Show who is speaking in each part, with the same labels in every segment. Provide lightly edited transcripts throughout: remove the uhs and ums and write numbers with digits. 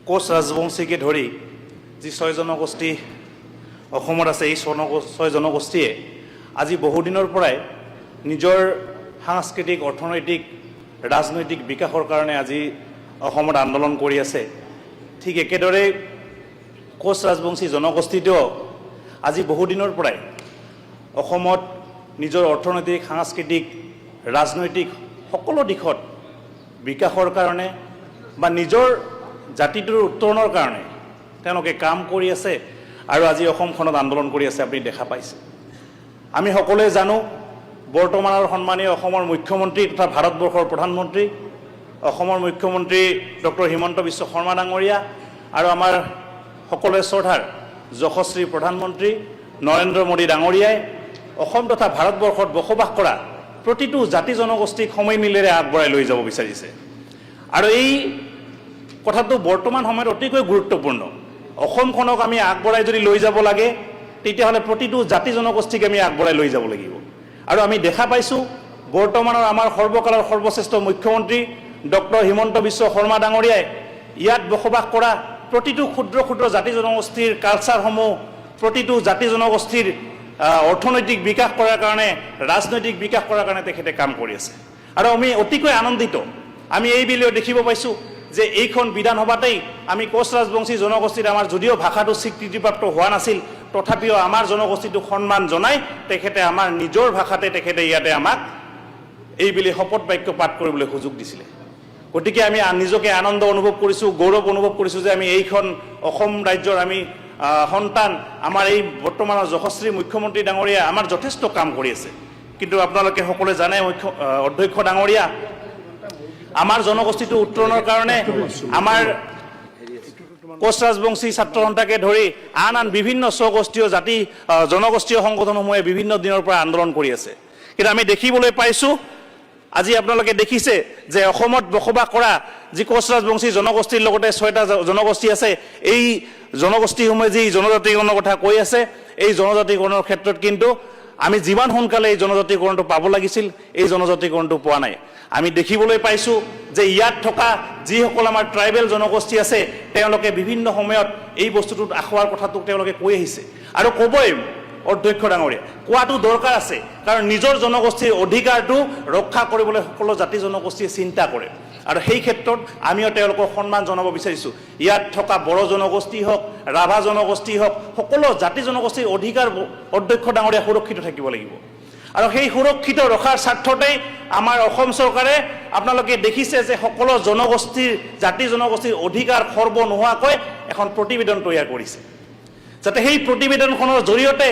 Speaker 1: কোচ ৰাজবংশীকে ধৰি যি 6 জনগোষ্ঠী অসমত আছে, এই 6 জনগোষ্ঠীয়ে আজি বহুদিনৰ পৰাই নিজৰ সাংস্কৃতিক, অৰ্থনৈতিক, ৰাজনৈতিক বিকাশৰ কাৰণে আজি অসমত আন্দোলন কৰি আছে। ঠিক একেদৰে কোচ ৰাজবংশী জনগোষ্ঠীটোও আজি বহুদিনৰ পৰাই অসমত নিজৰ অৰ্থনৈতিক, সাংস্কৃতিক, ৰাজনৈতিক সকলো দিশত বিকাশৰ কাৰণে বা নিজৰ জাতিটোৰ উত্তৰণৰ কাৰণে তেওঁলোকে কাম কৰি আছে আৰু আজি অসমখনত আন্দোলন কৰি আছে। আপুনি দেখা পাইছে। আমি সকলোৱে জানো বৰ্তমানৰ সন্মানীয় অসমৰ মুখ্যমন্ত্ৰী তথা ভাৰতবৰ্ষৰ প্ৰধানমন্ত্ৰী অসমৰ মুখ্যমন্ত্ৰী ডক্টৰ হিমন্ত বিশ্ব শৰ্মা ডাঙৰীয়া আৰু আমাৰ সকলোৱে শ্ৰদ্ধাৰ যশস্বী প্ৰধানমন্ত্ৰী নৰেন্দ্ৰ মোদী ডাঙৰীয়াই অসম তথা ভাৰতবৰ্ষত বসবাস কৰা প্ৰতিটো জাতি জনগোষ্ঠীক সময় মিলেৰে আগবঢ়াই লৈ যাব বিচাৰিছে। আৰু এই কথাটো বৰ্তমান সময়ত অতিকৈ গুৰুত্বপূৰ্ণ। অসমখনক আমি আগবঢ়াই যদি লৈ যাব লাগে তেতিয়াহ'লে প্ৰতিটো জাতি জনগোষ্ঠীক আমি আগবঢ়াই লৈ যাব লাগিব। আৰু আমি দেখা পাইছোঁ বৰ্তমানৰ আমাৰ সৰ্বকালৰ সৰ্বশ্ৰেষ্ঠ মুখ্যমন্ত্ৰী ডক্টৰ হিমন্ত বিশ্ব শৰ্মা ডাঙৰীয়াই ইয়াত বসবাস কৰা প্ৰতিটো ক্ষুদ্ৰ ক্ষুদ্ৰ জাতি জনগোষ্ঠীৰ কালচাৰসমূহ, প্ৰতিটো জাতি জনগোষ্ঠীৰ অৰ্থনৈতিক বিকাশ কৰাৰ কাৰণে, ৰাজনৈতিক বিকাশ কৰাৰ কাৰণে তেখেতে কাম কৰি আছে। আৰু আমি অতিকৈ আনন্দিত। আমি এই বুলিও দেখিব পাইছোঁ যে এইখন বিধানসভাতেই আমি কোচ ৰাজবংশী জনগোষ্ঠীত আমাৰ যদিও ভাষাটো স্বীকৃতিপ্ৰাপ্ত হোৱা নাছিল, তথাপিও আমাৰ জনগোষ্ঠীটোক সন্মান জনাই তেখেতে আমাৰ নিজৰ ভাষাতে তেখেতে ইয়াতে আমাক এই বুলি শপত বাক্য পাঠ কৰিবলৈ সুযোগ দিছিলে। গতিকে আমি নিজকে আনন্দ অনুভৱ কৰিছোঁ, গৌৰৱ অনুভৱ কৰিছোঁ যে আমি এইখন অসম ৰাজ্যৰ আমি সন্তান, আমাৰ এই বৰ্তমানৰ যশস্বী মুখ্যমন্ত্ৰী ডাঙৰীয়া আমাৰ যথেষ্ট কাম কৰি আছে। কিন্তু আপোনালোকে সকলোৱে জানে অধ্যক্ষ ডাঙৰীয়া, আমাৰ জনগোষ্ঠীটো উত্তৰণৰ কাৰণে আমাৰ কোচ ৰাজবংশী ছাত্ৰ সন্থাকে ধৰি আন আন বিভিন্ন স্বগোষ্ঠীয় জাতি জনগোষ্ঠীয় সংগঠনসমূহে বিভিন্ন দিনৰ পৰা আন্দোলন কৰি আছে। কিন্তু আমি দেখিবলৈ পাইছোঁ আজি আপোনালোকে দেখিছে যে অসমত বসবাস কৰা যি কোচ ৰাজবংশী জনগোষ্ঠীৰ লগতে 6টা জনগোষ্ঠী আছে, এই জনগোষ্ঠীসমূহে যি জনজাতিকৰণৰ কথা কৈ আছে, এই জনজাতিকৰণৰ ক্ষেত্ৰত কিন্তু আমি যিমান সোনকালে এই জনজাতিকৰণটো পাব লাগিছিল, এই জনজাতিকৰণটো পোৱা নাই। আমি দেখিবলৈ পাইছোঁ যে ইয়াত থকা যিসকল আমাৰ ট্ৰাইবেল জনগোষ্ঠী আছে তেওঁলোকে বিভিন্ন সময়ত এই বস্তুটোত আখোৱাৰ কথাটো তেওঁলোকে কৈ আহিছে আৰু ক'বই অধ্যক্ষ ডাঙৰীয়া, কোৱাটো দৰকাৰ আছে। কাৰণ নিজৰ জনগোষ্ঠীৰ অধিকাৰটো ৰক্ষা কৰিবলৈ সকলো জাতি জনগোষ্ঠীয়ে চিন্তা কৰে আৰু সেই ক্ষেত্ৰত আমিও তেওঁলোকক সন্মান জনাব বিচাৰিছোঁ। ইয়াত থকা বড়ো জনগোষ্ঠী হওক, ৰাভা জনগোষ্ঠী হওক, সকলো জাতি জনগোষ্ঠীৰ অধিকাৰ অধ্যক্ষ ডাঙৰীয়া সুৰক্ষিত থাকিব লাগিব। আৰু সেই সুৰক্ষিত ৰখাৰ স্বাৰ্থতেই আমাৰ অসম চৰকাৰে আপোনালোকে দেখিছে যে সকলো জনগোষ্ঠীৰ, জাতি জনগোষ্ঠীৰ অধিকাৰ খৰ্ব নোহোৱাকৈ এখন প্ৰতিবেদন তৈয়াৰ কৰিছে, যাতে সেই প্ৰতিবেদনখনৰ জৰিয়তে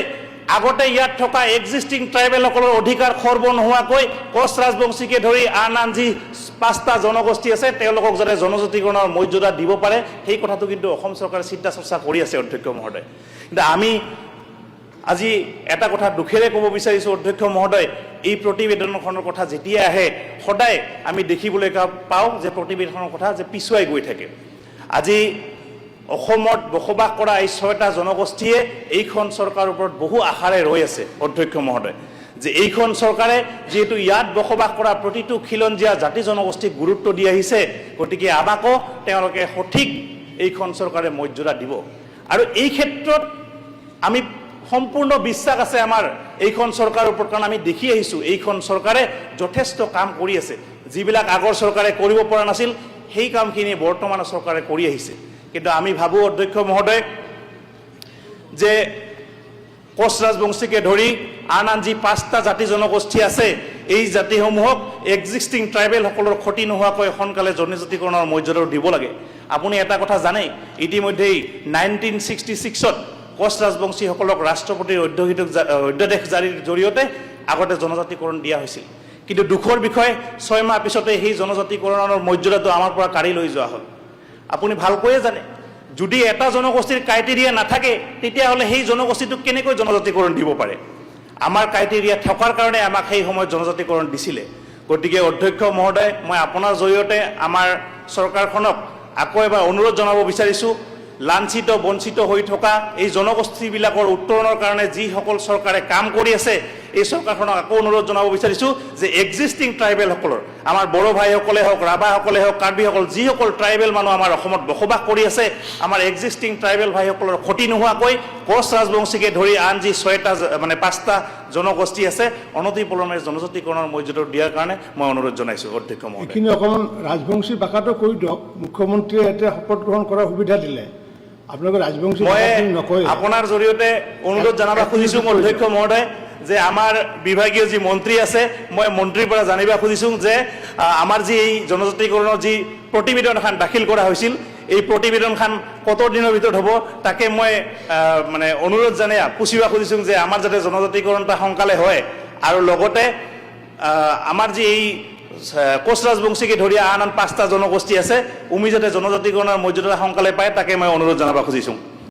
Speaker 1: আগতে ইয়াত থকা এক্সিষ্টিং ট্ৰাইবেলসকলৰ অধিকাৰ খৰ্ব নোহোৱাকৈ কোচ ৰাজবংশীকে ধৰি আন আন যি 5টা জনগোষ্ঠী আছে তেওঁলোকক যাতে জনজাতিকৰণৰ মৰ্যাদা দিব পাৰে, সেই কথাটো কিন্তু অসম চৰকাৰে চিন্তা চৰ্চা কৰি আছে অধ্যক্ষ মহোদয়। কিন্তু আমি আজি এটা কথা দুখেৰে ক'ব বিচাৰিছোঁ অধ্যক্ষ মহোদয়, এই প্ৰতিবেদনখনৰ কথা যেতিয়া আহে সদায় আমি দেখিবলৈ পাওঁ যে প্ৰতিবেদনখনৰ কথা যে পিছুৱাই গৈ থাকে। আজি অসমত বসবাস কৰা এই 6টা জনগোষ্ঠীয়ে এইখন চৰকাৰৰ ওপৰত বহু আশাৰে ৰৈ আছে অধ্যক্ষ মহোদয়, যে এইখন চৰকাৰে যিহেতু ইয়াত বসবাস কৰা প্ৰতিটো খিলঞ্জীয়া জাতি জনগোষ্ঠীক গুৰুত্ব দি আহিছে, গতিকে আমাকো তেওঁলোকে সঠিক এইখন চৰকাৰে মৰ্যাদা দিব। আৰু এই ক্ষেত্ৰত আমি সম্পূৰ্ণ বিশ্বাস আছে আমাৰ এইখন চৰকাৰৰ ওপৰত, কাৰণ আমি দেখি আহিছোঁ এইখন চৰকাৰে যথেষ্ট কাম কৰি আছে। যিবিলাক আগৰ চৰকাৰে কৰিব পৰা নাছিল সেই কামখিনি বৰ্তমানৰ চৰকাৰে কৰি আহিছে। কিন্তু আমি ভাবোঁ অধ্যক্ষ মহোদয় যে কোচ ৰাজবংশীকে ধৰি আন আন যি 5টা জাতি জনগোষ্ঠী আছে, এই জাতিসমূহক এক্সিষ্টিং ট্ৰাইবেলসকলৰ ক্ষতি নোহোৱাকৈ সোনকালে জনজাতিকৰণৰ মৰ্যাদা দিব লাগে। আপুনি এটা কথা জানে, ইতিমধ্যেই 1966ত কোচ ৰাজবংশীসকলক ৰাষ্ট্ৰপতিৰ অধ্যাদেশ জাৰিৰ জৰিয়তে আগতে জনজাতিকৰণ দিয়া হৈছিল। কিন্তু দুখৰ বিষয়ে 6 মাহ পিছতে সেই জনজাতিকৰণৰ মৰ্যাদাটো আমাৰ পৰা কাঢ়ি লৈ যোৱা হ'ল। আপুনি ভালকৈয়ে জানে, যদি এটা জনগোষ্ঠীৰ ক্ৰাইটেৰিয়া নাথাকে তেতিয়াহ'লে সেই জনগোষ্ঠীটোক কেনেকৈ জনজাতিকৰণ দিব পাৰে? আমাৰ ক্ৰাইটেৰিয়া থকাৰ কাৰণে আমাক সেই সময়ত জনজাতিকৰণ দিছিলে। গতিকে অধ্যক্ষ মহোদয়, মই আপোনাৰ জৰিয়তে আমাৰ চৰকাৰখনক আকৌ এবাৰ অনুৰোধ জনাব বিচাৰিছোঁ, লাঞ্ছিত বঞ্চিত হৈ থকা এই জনগোষ্ঠীবিলাকৰ উত্তৰণৰ কাৰণে যিসকল চৰকাৰে কাম কৰি আছে এই চৰকাৰখনক আকৌ অনুৰোধ জনাব বিচাৰিছোঁ যে এক্সিষ্টিং ট্ৰাইবেলসকলৰ আমাৰ বড়ো ভাইসকলে হওক ৰাভাসকলে হওক কাৰ্বিসকল যিসকল ট্ৰাইবেল মানুহ আমাৰ অসমত বসবাস কৰি আছে আমাৰ এক্সিষ্টিং ট্ৰাইবেল ভাইসকলৰ ক্ষতি নোহোৱাকৈ কোচ ৰাজবংশীকে ধৰি আন যি 5টা জনগোষ্ঠী আছে অনতিপলমে জনজাতিকৰণৰ মৰ্যাদা দিয়াৰ কাৰণে মই অনুৰোধ জনাইছোঁ অধ্যক্ষ মহোদয়।
Speaker 2: এইখিনি অকণমান ৰাজবংশী ভাষাটো কৈ দিয়ক। মুখ্যমন্ত্ৰীয়ে এতিয়া শপত গ্ৰহণ কৰাৰ সুবিধা দিলে, আপোনালোকে ৰাজবংশী
Speaker 1: মই
Speaker 2: ভাষাখিনি নকয়।
Speaker 1: আপোনাৰ জৰিয়তে অনুৰোধ জনাব খুজিছোঁ অধ্যক্ষ মহোদয় যে আমাৰ বিভাগীয় যি মন্ত্ৰী আছে মই মন্ত্ৰীৰ পৰা জানিব খুজিছোঁ যে আমাৰ যি এই জনজাতিকৰণৰ যি প্ৰতিবেদনখন দাখিল কৰা হৈছিল এই প্ৰতিবেদনখন কত দিনৰ ভিতৰত হ'ব তাকে মই মানে অনুৰোধ জানাই পুছিব খুজিছোঁ যে আমাৰ যাতে জনজাতিকৰণটা সোনকালে হয় আৰু লগতে আমাৰ যি এই কোচ ৰাজবংশীকে ধৰি আন 5টা জনগোষ্ঠী আছে যাতে জনজাতিকৰণৰ মৰ্যাদা সোনকালে পায় তাকে মই অনুৰোধ জনাব খুজিছোঁ।